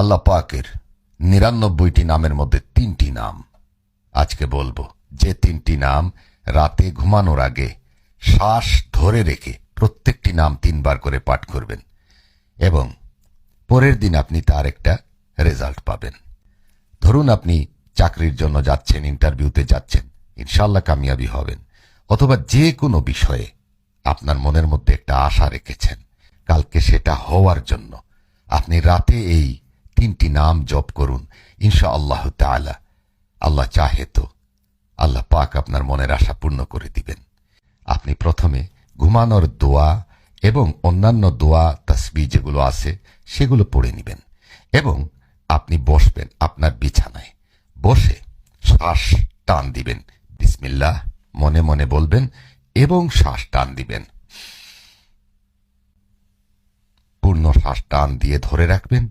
আল্লাহ পাকের ৯৯টি নামের মধ্যে ৩টি নাম আজকে বলবো, যে ৩টি নাম রাতে ঘুমানোর আগে শ্বাস ধরে রেখে প্রত্যেকটি নাম ৩ বার করে পাঠ করবেন এবং পরের দিন আপনি তার একটা রেজাল্ট পাবেন। ধরুন আপনি চাকরির জন্য যাচ্ছেন, ইন্টারভিউতে যাচ্ছেন, ইনশাআল্লাহ কামিয়াবি হবেন। অথবা যে কোনো বিষয়ে আপনার মনের মধ্যে একটা আশা রেখেছেন, কালকে সেটা হওয়ার জন্য আপনি রাতে এই ৩টি নাম জপ করুন। ইনশাআল্লাহ তাআলা, আল্লাহ চাহে তো আল্লাহ পাক আপনার মনের আশা পূর্ণ করে দিবেন। আপনি প্রথমে ঘুমানোর দোয়া এবং অন্যান্য দোয়া তাসবিহ যেগুলো আছে সেগুলো পড়ে নেবেন এবং আপনি বসবেন আপনার বিছানায়, বসে শ্বাস টান দিবেন, বিসমিল্লাহ মনে মনে বলবেন এবং শ্বাস টান দিবেন। পূর্ণ শ্বাস টান দিয়ে ধরে রাখবেন